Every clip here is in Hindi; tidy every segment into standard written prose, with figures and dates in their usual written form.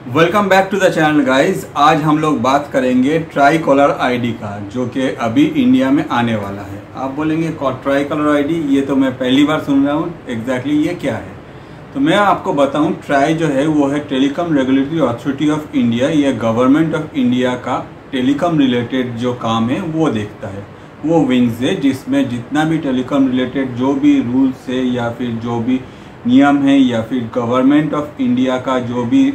Welcome back to the channel guys. आज हम लोग बात करेंगे ट्राई कॉलर आईडी का, जो कि अभी इंडिया में आने वाला है। आप बोलेंगे ट्राई कॉलर आईडी, ये तो मैं पहली बार सुन रहा हूँ, एग्जैक्टली ये क्या है? तो मैं आपको बताऊं, ट्राई जो है वो है telecom regulatory authority of India. ये गवर्नमेंट ऑफ इंडिया का टेलीकॉम रिलेटेड जो काम है वो देखता है। वो विंग्स है जिसमें जितना भी टेलीकॉम रिलेटेड जो भी रूल्स है या फिर जो भी नियम है या फिर गवर्नमेंट ऑफ इंडिया का जो भी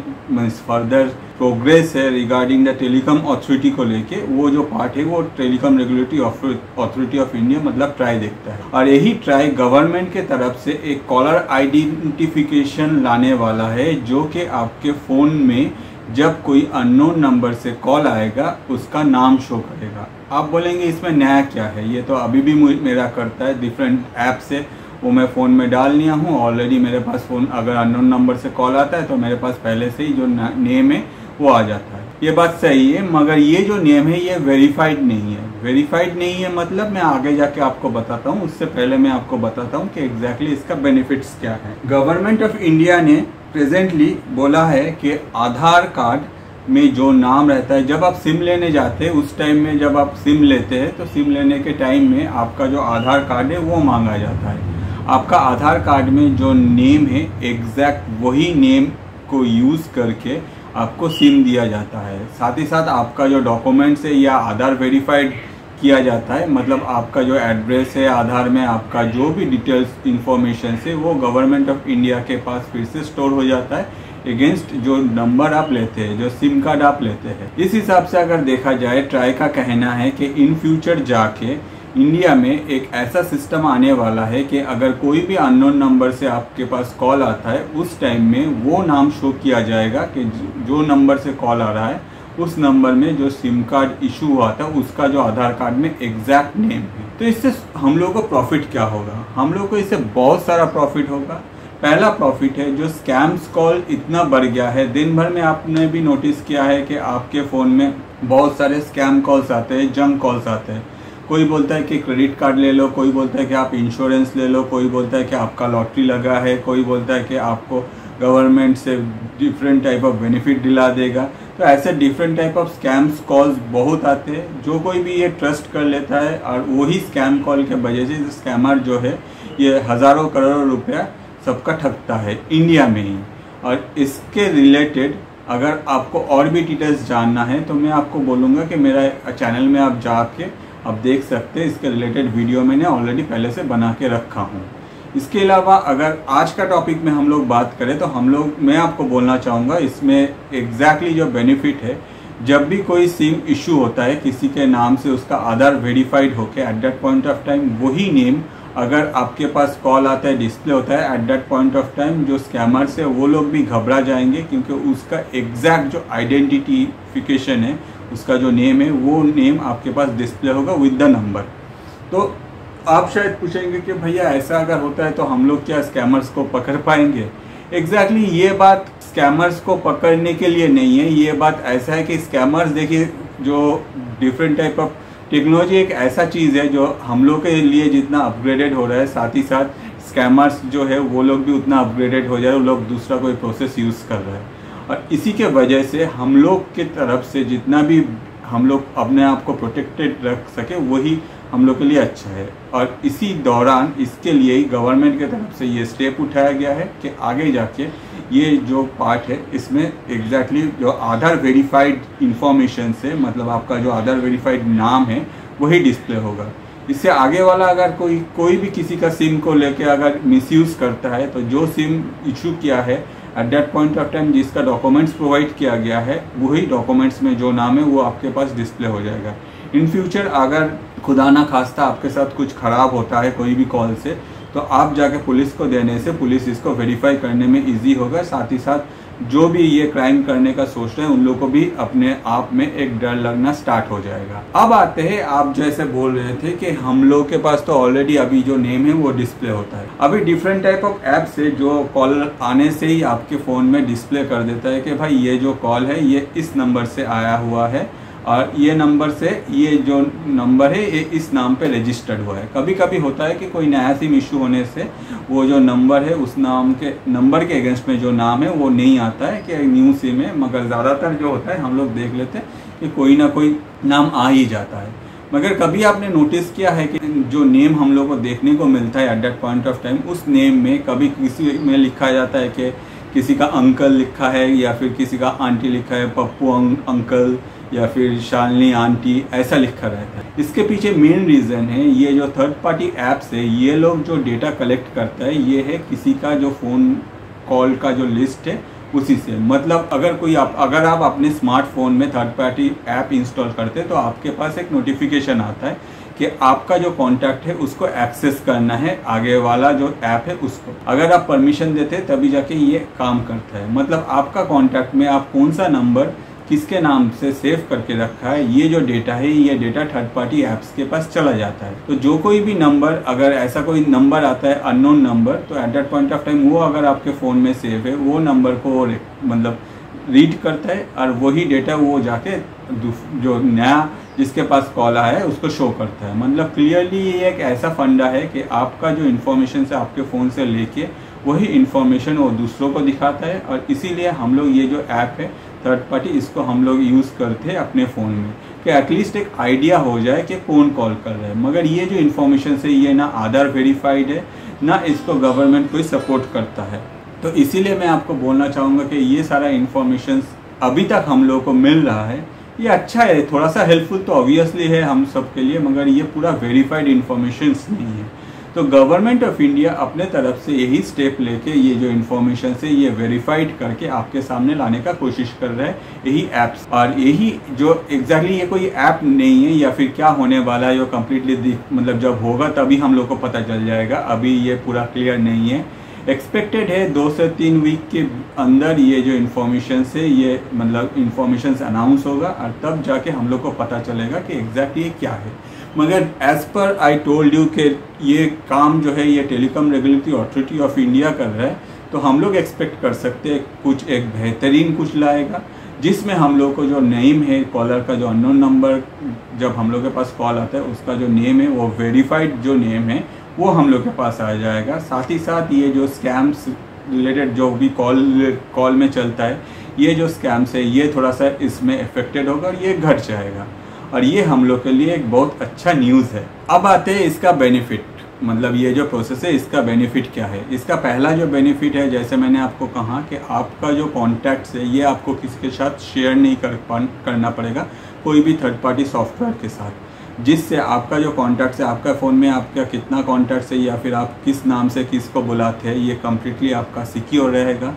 फर्दर प्रोग्रेस है रिगार्डिंग द टेलीकॉम अथॉरिटी को लेके, वो जो पार्ट है वो telecom regulatory authority of India मतलब ट्राई देखता है। और यही ट्राई गवर्नमेंट के तरफ से एक कॉलर आइडेंटिफिकेशन लाने वाला है, जो कि आपके फ़ोन में जब कोई अननोन नंबर से कॉल आएगा उसका नाम शो करेगा। आप बोलेंगे इसमें नया क्या है? ये तो अभी भी मेरा करता है, डिफरेंट ऐप से वो मैं फ़ोन में डाल लिया हूँ। ऑलरेडी मेरे पास फ़ोन अगर अननोन नंबर से कॉल आता है तो मेरे पास पहले से ही जो नेम है वो आ जाता है। ये बात सही है, मगर ये जो नेम है ये वेरीफाइड नहीं है। वेरीफाइड नहीं है मतलब मैं आगे जाके आपको बताता हूँ। उससे पहले मैं आपको बताता हूँ कि एग्जैक्टली इसका बेनिफिट्स क्या है। गवर्नमेंट ऑफ इंडिया ने प्रेजेंटली बोला है कि आधार कार्ड में जो नाम रहता है, जब आप सिम लेने जाते हैं उस टाइम में, जब आप सिम लेते हैं तो सिम लेने के टाइम में आपका जो आधार कार्ड है वो मांगा जाता है। आपका आधार कार्ड में जो नेम है एग्जैक्ट वही नेम को यूज़ करके आपको सिम दिया जाता है। साथ ही साथ आपका जो डॉक्यूमेंट्स है या आधार वेरीफाइड किया जाता है, मतलब आपका जो एड्रेस है आधार में, आपका जो भी डिटेल्स इंफॉर्मेशन है वो गवर्नमेंट ऑफ इंडिया के पास फिर से स्टोर हो जाता है अगेंस्ट जो नंबर आप लेते हैं, जो सिम कार्ड आप लेते हैं। इस हिसाब से अगर देखा जाए, ट्राई का कहना है कि इन फ्यूचर जाके इंडिया में एक ऐसा सिस्टम आने वाला है कि अगर कोई भी अननोन नंबर से आपके पास कॉल आता है उस टाइम में वो नाम शो किया जाएगा कि जो नंबर से कॉल आ रहा है उस नंबर में जो सिम कार्ड इशू हुआ था उसका जो आधार कार्ड में एग्जैक्ट नेम है। तो इससे हम लोगों को प्रॉफिट क्या होगा? हम लोग को इससे बहुत सारा प्रॉफिट होगा। पहला प्रॉफिट है जो स्कैम्स कॉल इतना बढ़ गया है। दिन भर में आपने भी नोटिस किया है कि आपके फ़ोन में बहुत सारे स्कैम कॉल्स आते हैं, जंक कॉल्स आते हैं। कोई बोलता है कि क्रेडिट कार्ड ले लो, कोई बोलता है कि आप इंश्योरेंस ले लो, कोई बोलता है कि आपका लॉटरी लगा है, कोई बोलता है कि आपको गवर्नमेंट से डिफरेंट टाइप ऑफ बेनिफिट दिला देगा। तो ऐसे different type of scams calls बहुत आते हैं। जो कोई भी ये ट्रस्ट कर लेता है और वही स्कैम कॉल के वजह से स्कैमर जो है ये हज़ारों करोड़ों रुपया सबका ठगता है इंडिया में ही। और इसके रिलेटेड अगर आपको और भी डिटेल्स जानना है तो मैं आपको बोलूँगा कि मेरा चैनल में आप जाके आप देख सकते हैं। इसके रिलेटेड वीडियो मैंने ऑलरेडी पहले से बना के रखा हूँ। इसके अलावा अगर आज का टॉपिक में हम लोग बात करें तो मैं आपको बोलना चाहूँगा इसमें एग्जैक्टली जो बेनिफिट है, जब भी कोई सिम इशू होता है किसी के नाम से, उसका आधार वेरीफाइड होके at that point of time वही नेम अगर आपके पास कॉल आता है, डिस्प्ले होता है, at that point of time जो स्कैमर्स है वो लोग भी घबरा जाएंगे, क्योंकि उसका एग्जैक्ट जो आइडेंटिफिकेशन है, उसका जो नेम है वो नेम आपके पास डिस्प्ले होगा विद द नंबर। तो आप शायद पूछेंगे कि भैया ऐसा अगर होता है तो हम लोग क्या स्कैमर्स को पकड़ पाएंगे? एग्जैक्टली ये बात स्कैमर्स को पकड़ने के लिए नहीं है। ये बात ऐसा है कि स्कैमर्स, देखिए, जो डिफरेंट टाइप ऑफ टेक्नोलॉजी एक ऐसा चीज़ है जो हम लोग के लिए जितना अपग्रेडेड हो रहा है, साथ ही साथ स्कैमर्स जो है वो लोग भी उतना अपग्रेडेड हो जा रहे हैं। वो लोग दूसरा कोई प्रोसेस यूज़ कर रहे हैं और इसी के वजह से हम लोग की तरफ से जितना भी हम लोग अपने आप को प्रोटेक्टेड रख सके वही हम लोग के लिए अच्छा है। और इसी दौरान इसके लिए ही गवर्नमेंट की तरफ से ये स्टेप उठाया गया है कि आगे जाके ये जो पार्ट है इसमें एग्जैक्टली जो आधार वेरीफाइड इंफॉर्मेशन से, मतलब आपका जो आधार वेरीफाइड नाम है वही डिस्प्ले होगा। इससे आगे वाला अगर कोई भी किसी का सिम को लेके अगर मिसयूज़ करता है तो जो सिम इशू किया है at that point of time जिसका डॉक्यूमेंट्स प्रोवाइड किया गया है वही डॉक्यूमेंट्स में जो नाम है वो आपके पास डिस्प्ले हो जाएगा। इन फ्यूचर अगर खुदा ना खास्ता आपके साथ कुछ ख़राब होता है कोई भी कॉल से, तो आप जाके पुलिस को देने से पुलिस इसको वेरीफाई करने में इजी होगा। साथ ही साथ जो भी ये क्राइम करने का सोच रहे हैं उन लोगों को भी अपने आप में एक डर लगना स्टार्ट हो जाएगा। अब आते हैं, आप जैसे बोल रहे थे कि हम लोग के पास तो ऑलरेडी अभी जो नेम है वो डिस्प्ले होता है। अभी डिफरेंट टाइप ऑफ ऐप से जो कॉल आने से ही आपके फ़ोन में डिस्प्ले कर देता है कि भाई ये जो कॉल है ये इस नंबर से आया हुआ है और ये नंबर से, ये जो नंबर है ये इस नाम पे रजिस्टर्ड हुआ है। कभी कभी होता है कि कोई नया सिम इशू होने से वो जो नंबर है उस नाम के नंबर के अगेंस्ट में जो नाम है वो नहीं आता है कि न्यू सिम है, मगर ज़्यादातर जो होता है हम लोग देख लेते हैं कि कोई ना कोई नाम आ ही जाता है। मगर कभी आपने नोटिस किया है कि जो नेम हम लोग को देखने को मिलता है at that point of time, उस नेम में कभी किसी में लिखा जाता है कि किसी का अंकल लिखा है या फिर किसी का आंटी लिखा है, पप्पू अंकल या फिर शालिनी आंटी, ऐसा लिखा रहता है। इसके पीछे मेन रीज़न है ये जो थर्ड पार्टी ऐप्स है, ये लोग जो डेटा कलेक्ट करता है ये है किसी का जो फ़ोन कॉल का जो लिस्ट है उसी से। मतलब अगर आप अपने स्मार्टफोन में थर्ड पार्टी ऐप इंस्टॉल करते हैं तो आपके पास एक नोटिफिकेशन आता है कि आपका जो कॉन्टैक्ट है उसको एक्सेस करना है, आगे वाला जो ऐप है उसको। अगर आप परमिशन देते हैं तभी जाके ये काम करता है। मतलब आपका कॉन्टैक्ट में आप कौन सा नंबर किसके नाम से सेव करके रखा है, ये जो डेटा है ये डेटा थर्ड पार्टी ऐप्स के पास चला जाता है। तो जो कोई भी नंबर, अगर ऐसा कोई नंबर आता है अननोन नंबर, तो at that point of time वो अगर आपके फ़ोन में सेव है वो नंबर को मतलब रीड करता है और वही डेटा वो जाके जो नया जिसके पास कॉल आया है उसको शो करता है। मतलब क्लियरली ये एक ऐसा फंडा है कि आपका जो इन्फॉर्मेशन से आपके फ़ोन से लेके वही इन्फॉर्मेशन वो दूसरों को दिखाता है। और इसीलिए हम लोग ये जो ऐप है थर्ड पार्टी, इसको हम लोग यूज़ करते हैं अपने फ़ोन में कि एटलीस्ट एक आइडिया हो जाए कि कौन कॉल कर रहा है। मगर ये जो इन्फॉर्मेशन से ये ना आधार वेरीफाइड है, ना इसको गवर्नमेंट कोई सपोर्ट करता है। तो इसीलिए मैं आपको बोलना चाहूँगा कि ये सारा इन्फॉर्मेशन अभी तक हम लोगों को मिल रहा है, ये अच्छा है, थोड़ा सा हेल्पफुल तो ऑब्वियसली है हम सब के लिए, मगर ये पूरा वेरीफाइड इन्फॉर्मेशन नहीं है। तो गवर्नमेंट ऑफ इंडिया अपने तरफ से यही स्टेप लेके ये जो इन्फॉर्मेशन से ये वेरीफाइड करके आपके सामने लाने का कोशिश कर रहा है, यही ऐप्स। और यही जो एग्जैक्टली ये कोई ऐप नहीं है या फिर क्या होने वाला है, ये कम्प्लीटली मतलब जब होगा तभी हम लोग को पता चल जाएगा। अभी ये पूरा क्लियर नहीं है। एक्सपेक्टेड है 2 से 3 वीक के अंदर ये जो इन्फॉर्मेशन से ये मतलब इन्फॉर्मेशन अनाउंस होगा और तब जाके हम लोग को पता चलेगा कि एग्जैक्टली क्या है। मगर as per I told you कि ये काम जो है ये telecom regulatory authority of India कर रहा है, तो हम लोग एक्सपेक्ट कर सकते हैं कुछ एक बेहतरीन कुछ लाएगा, जिसमें हम लोग को जो नेम है कॉलर का, जो अननोन नंबर जब हम लोग के पास कॉल आता है उसका जो नेम है वो वेरीफाइड जो नेम है वो हम लोग के पास आ जाएगा। साथ ही साथ ये जो स्कैम्स रिलेटेड जो भी कॉल में चलता है, ये जो स्कैम्स है ये थोड़ा सा इसमें इफेक्टेड होगा और ये घट जाएगा। और ये हम लोग के लिए एक बहुत अच्छा न्यूज़ है। अब आते हैं इसका बेनिफिट, मतलब ये जो प्रोसेस है इसका बेनिफिट क्या है। इसका पहला जो बेनिफिट है, जैसे मैंने आपको कहा कि आपका जो कॉन्टैक्ट्स है ये आपको किसी के साथ शेयर नहीं करना पड़ेगा, कोई भी थर्ड पार्टी सॉफ्टवेयर के साथ, जिससे आपका जो कॉन्टैक्ट्स है, आपका फ़ोन में आपका कितना कॉन्टैक्ट्स है या फिर आप किस नाम से किसको बुलाते हैं, ये कम्प्लीटली आपका सिक्योर रहेगा।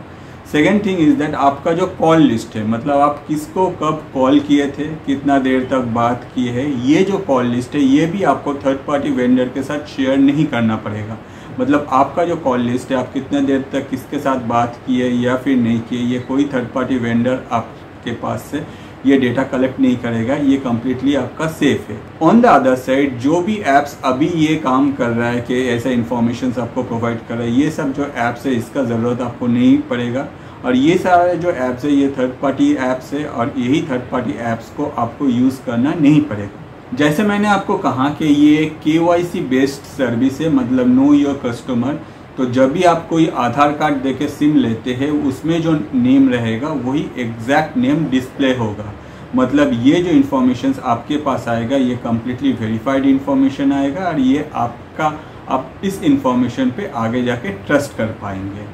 सेकेंड थिंग इज़ दैट आपका जो कॉल लिस्ट है, मतलब आप किसको कब कॉल किए थे, कितना देर तक बात की है, ये जो कॉल लिस्ट है ये भी आपको थर्ड पार्टी वेंडर के साथ शेयर नहीं करना पड़ेगा। मतलब आपका जो कॉल लिस्ट है, आप कितने देर तक किसके साथ बात किए या फिर नहीं किए, ये कोई थर्ड पार्टी वेंडर आपके पास से ये डेटा कलेक्ट नहीं करेगा, ये कम्प्लीटली आपका सेफ है। ऑन द अदर साइड जो भी ऐप्स अभी ये काम कर रहा है कि ऐसा इन्फॉर्मेशन आपको प्रोवाइड कर रहा है, ये सब जो ऐप्स है इसका ज़रूरत आपको नहीं पड़ेगा। और ये सारे जो ऐप्स है ये थर्ड पार्टी ऐप्स है और यही थर्ड पार्टी ऐप्स को आपको यूज़ करना नहीं पड़ेगा। जैसे मैंने आपको कहा कि ये KYC बेस्ड सर्विस है, मतलब नो योर कस्टमर। तो जब भी आप कोई आधार कार्ड देके सिम लेते हैं उसमें जो नेम रहेगा वही एग्जैक्ट नेम डिस्प्ले होगा। मतलब ये जो इन्फॉर्मेशन आपके पास आएगा ये कम्प्लीटली वेरीफाइड इन्फॉर्मेशन आएगा और ये आप इस इन्फॉर्मेशन पे आगे जाके ट्रस्ट कर पाएंगे।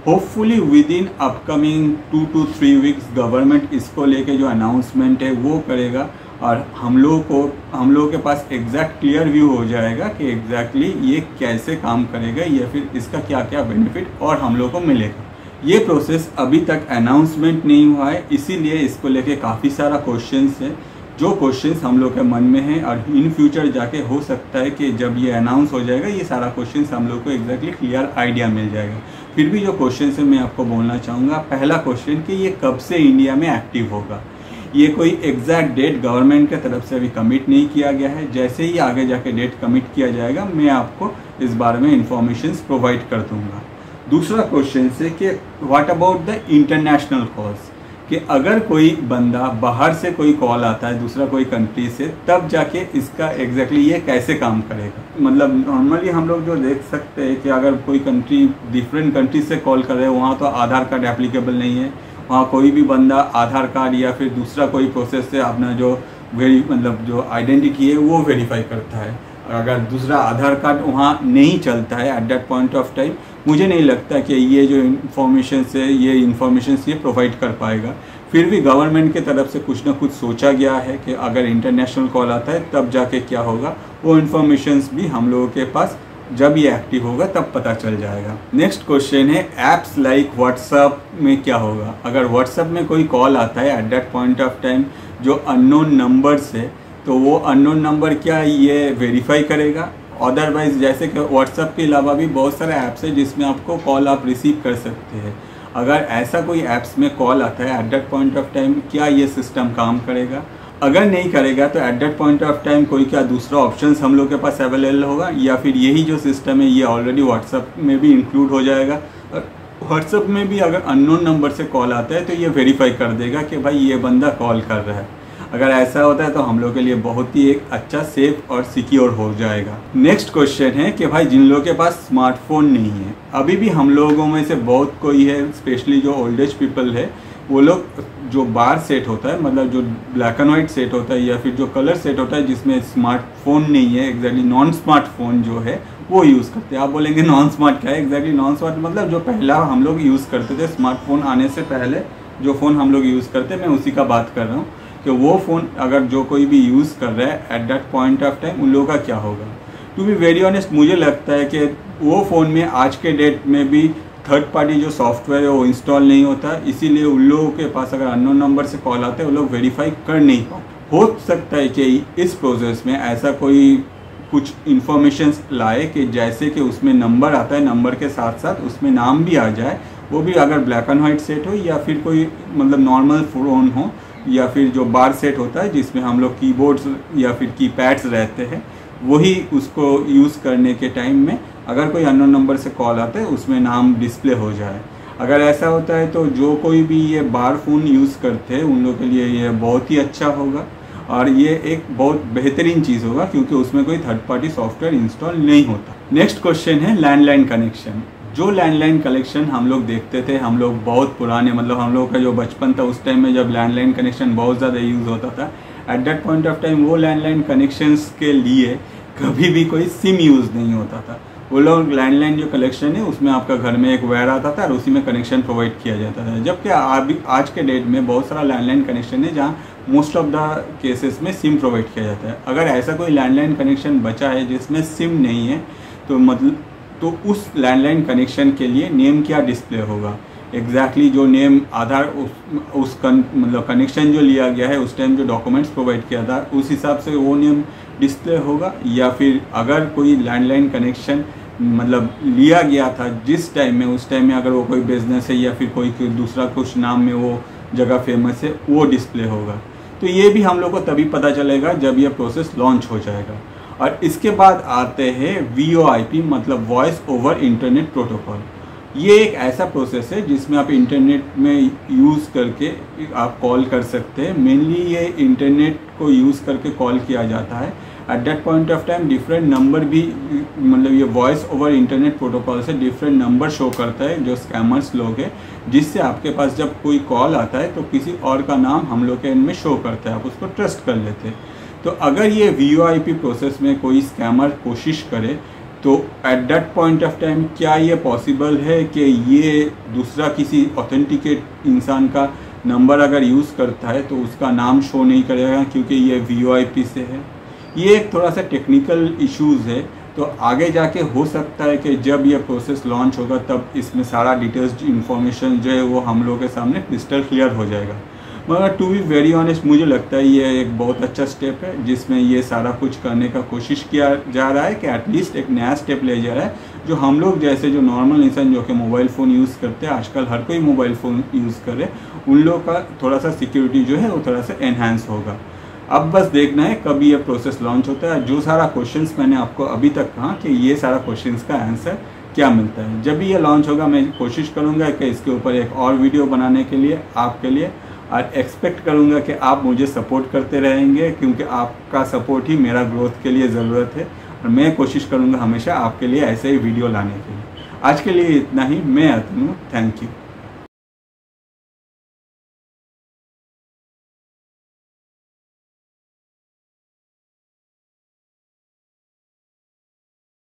Hopefully with in upcoming 2 to 3 weeks government इसको लेके जो अनाउंसमेंट है वो करेगा और हम लोगों के पास एग्जैक्ट क्लियर व्यू हो जाएगा कि एग्जैक्टली ये कैसे काम करेगा या फिर इसका क्या क्या बेनिफिट और हम लोग को मिलेगा। ये प्रोसेस अभी तक अनाउंसमेंट नहीं हुआ है, इसीलिए इसको लेके काफ़ी सारा क्वेश्चंस है, जो क्वेश्चंस हम लोग के मन में है और इन फ्यूचर जाके हो सकता है कि जब ये अनाउंस हो जाएगा ये सारा क्वेश्चंस हम लोग को एग्जैक्टली क्लियर आइडिया मिल जाएगा। फिर भी जो क्वेश्चन है मैं आपको बोलना चाहूँगा। पहला क्वेश्चन कि ये कब से इंडिया में एक्टिव होगा, ये कोई एग्जैक्ट डेट गवर्नमेंट के तरफ से अभी कमिट नहीं किया गया है। जैसे ही आगे जाके डेट कमिट किया जाएगा मैं आपको इस बारे में इंफॉर्मेशन प्रोवाइड कर दूंगा। दूसरा क्वेश्चन है कि what about the international calls, कि अगर कोई बंदा बाहर से कोई कॉल आता है दूसरा कोई कंट्री से, तब जाके इसका एग्जैक्टली ये कैसे काम करेगा। मतलब नॉर्मली हम लोग जो देख सकते हैं कि अगर कोई कंट्री डिफरेंट कंट्री से कॉल कर रहे हैं, वहाँ तो आधार कार्ड एप्लीकेबल नहीं है। वहाँ कोई भी बंदा आधार कार्ड या फिर दूसरा कोई प्रोसेस से अपना जो मतलब जो आइडेंटिटी है वो वेरीफाई करता है। अगर दूसरा आधार कार्ड वहाँ नहीं चलता है at that point of time, मुझे नहीं लगता कि ये जो इन्फॉर्मेशन ये प्रोवाइड कर पाएगा। फिर भी गवर्नमेंट के तरफ से कुछ ना कुछ सोचा गया है कि अगर इंटरनेशनल कॉल आता है तब जाके क्या होगा, वो इन्फॉर्मेशंस भी हम लोगों के पास जब ये एक्टिव होगा तब पता चल जाएगा। नेक्स्ट क्वेश्चन है ऐप्स लाइक व्हाट्सएप में क्या होगा। अगर व्हाट्सएप में कोई कॉल आता है at that point of time जो अननोन नंबर से, तो वो अननोन नंबर क्या ये वेरीफाई करेगा। अदरवाइज जैसे कि व्हाट्सएप के अलावा भी बहुत सारे ऐप्स है जिसमें आपको कॉल आप रिसीव कर सकते हैं। अगर ऐसा कोई ऐप्स में कॉल आता है at that point of time, क्या ये सिस्टम काम करेगा। अगर नहीं करेगा तो at that point of time कोई क्या दूसरा ऑप्शंस हम लोग के पास अवेलेबल होगा, या फिर यही जो सिस्टम है ये ऑलरेडी व्हाट्सएप में भी इंक्लूड हो जाएगा। व्हाट्सएप में भी अगर अननोन नंबर से कॉल आता है तो ये वेरीफाई कर देगा कि भाई ये बंदा कॉल कर रहा है। अगर ऐसा होता है तो हम लोग के लिए बहुत ही एक अच्छा सेफ और सिक्योर हो जाएगा। नेक्स्ट क्वेश्चन है कि भाई जिन लोगों के पास स्मार्टफोन नहीं है, अभी भी हम लोगों में से बहुत कोई है, स्पेशली जो ओल्ड एज पीपल है, वो लोग जो बार सेट होता है, मतलब जो ब्लैक एंड वाइट सेट होता है या फिर जो कलर सेट होता है जिसमें स्मार्टफोन नहीं है, एग्जैक्टली नॉन स्मार्टफोन जो है वो यूज़ करते हैं। आप बोलेंगे नॉन स्मार्ट क्या है, एग्जैक्टली नॉन स्मार्ट मतलब जो पहला हम लोग यूज़ करते थे, स्मार्टफोन आने से पहले जो फ़ोन हम लोग यूज़ करते हैं, मैं उसी का बात कर रहा हूँ कि वो फ़ोन अगर जो कोई भी यूज़ कर रहा है at that point of time, उन लोगों का क्या होगा। टू बी वेरी ऑनेस्ट, मुझे लगता है कि वो फ़ोन में आज के डेट में भी थर्ड पार्टी जो सॉफ्टवेयर है वो इंस्टॉल नहीं होता, इसीलिए उन लोगों के पास अगर अननोन नंबर से कॉल आते हैं वो लोग वेरीफाई कर नहीं पाते। हो सकता है कि इस प्रोसेस में ऐसा कोई कुछ इन्फॉर्मेशंस लाए कि जैसे कि उसमें नंबर आता है, नंबर के साथ साथ उसमें नाम भी आ जाए, वो भी अगर ब्लैक एंड वाइट सेट हो या फिर कोई मतलब नॉर्मल फ़ोन हो, या फिर जो बार सेट होता है जिसमें हम लोग कीबोर्ड्स या फिर कीपैड्स रहते हैं, वही उसको यूज़ करने के टाइम में अगर कोई अननोन नंबर से कॉल आता है उसमें नाम डिस्प्ले हो जाए। अगर ऐसा होता है तो जो कोई भी ये बार फ़ोन यूज़ करते हैं उन लोगों के लिए ये बहुत ही अच्छा होगा और ये एक बहुत बेहतरीन चीज़ होगा, क्योंकि उसमें कोई थर्ड पार्टी सॉफ्टवेयर इंस्टॉल नहीं होता। नेक्स्ट क्वेश्चन है लैंडलाइन कनेक्शन। जो लैंडलाइन कनेक्शन हम लोग देखते थे, हम लोग बहुत पुराने, मतलब हम लोग का जो बचपन था उस टाइम में जब लैंडलाइन कनेक्शन बहुत ज़्यादा यूज़ होता था, at that point of time वो लैंडलाइन कनेक्शंस के लिए कभी भी कोई सिम यूज़ नहीं होता था। वो लोग लैंडलाइन जो कनेक्शन है उसमें आपका घर में एक वायर आता था और उसी में कनेक्शन प्रोवाइड किया जाता था। जबकि आज के डेट में बहुत सारा लैंडलाइन कनेक्शन है जहाँ मोस्ट ऑफ द केसेस में सिम प्रोवाइड किया जाता है। अगर ऐसा कोई लैंडलाइन कनेक्शन बचा है जिसमें सिम नहीं है, तो मतलब तो उस लैंडलाइन कनेक्शन के लिए नेम क्या डिस्प्ले होगा। एग्जैक्टली जो नेम आधार मतलब कनेक्शन जो लिया गया है उस टाइम जो डॉक्यूमेंट्स प्रोवाइड किया था उस हिसाब से वो नेम डिस्प्ले होगा, या फिर अगर कोई लैंडलाइन कनेक्शन मतलब लिया गया था जिस टाइम में, उस टाइम में अगर वो कोई बिजनेस है या फिर कोई दूसरा कुछ नाम में वो जगह फेमस है, वो डिस्प्ले होगा। तो ये भी हम लोग को तभी पता चलेगा जब ये प्रोसेस लॉन्च हो जाएगा। और इसके बाद आते हैं VoIP मतलब वॉइस ओवर इंटरनेट प्रोटोकॉल। ये एक ऐसा प्रोसेस है जिसमें आप इंटरनेट में यूज़ करके आप कॉल कर सकते हैं। मेनली ये इंटरनेट को यूज़ करके कॉल किया जाता है। At that point of time different number भी, मतलब ये वॉइस ओवर इंटरनेट प्रोटोकॉल से डिफरेंट नंबर शो करता है जो स्कैमर्स लोग हैं, जिससे आपके पास जब कोई कॉल आता है तो किसी और का नाम हम लोग के इनमें शो करता है, आप उसको ट्रस्ट कर लेते हैं। तो अगर ये VoIP प्रोसेस में कोई स्कैमर कोशिश करे तो at that point of time क्या ये पॉसिबल है कि ये दूसरा किसी ऑथेंटिकेट इंसान का नंबर अगर यूज़ करता है तो उसका नाम शो नहीं करेगा क्योंकि ये VoIP से है। ये एक थोड़ा सा टेक्निकल इश्यूज़ है, तो आगे जाके हो सकता है कि जब ये प्रोसेस लॉन्च होगा तब इसमें सारा डिटेल्स इन्फॉर्मेशन जो है वो हम लोगों के सामने क्रिस्टल क्लियर हो जाएगा। मगर टू बी वेरी ऑनेस्ट मुझे लगता है ये एक बहुत अच्छा स्टेप है जिसमें ये सारा कुछ करने का कोशिश किया जा रहा है कि एटलीस्ट एक नया स्टेप ले जा रहा है, जो हम लोग जैसे जो नॉर्मल इंसान जो कि मोबाइल फ़ोन यूज़ करते हैं, आजकल हर कोई मोबाइल फ़ोन यूज़ करे, उन लोगों का थोड़ा सा सिक्योरिटी जो है वो थोड़ा सा एनहांस होगा। अब बस देखना है कभी ये प्रोसेस लॉन्च होता है। जो सारा क्वेश्चंस मैंने आपको अभी तक कहा कि ये सारा क्वेश्चंस का आंसर क्या मिलता है, जब भी ये लॉन्च होगा मैं कोशिश करूँगा कि इसके ऊपर एक और वीडियो बनाने के लिए आपके लिए, और एक्सपेक्ट करूँगा कि आप मुझे सपोर्ट करते रहेंगे, क्योंकि आपका सपोर्ट ही मेरा ग्रोथ के लिए ज़रूरत है। और मैं कोशिश करूँगा हमेशा आपके लिए ऐसे ही वीडियो लाने के लिए। आज के लिए इतना ही। मैं अतनु, थैंक यू।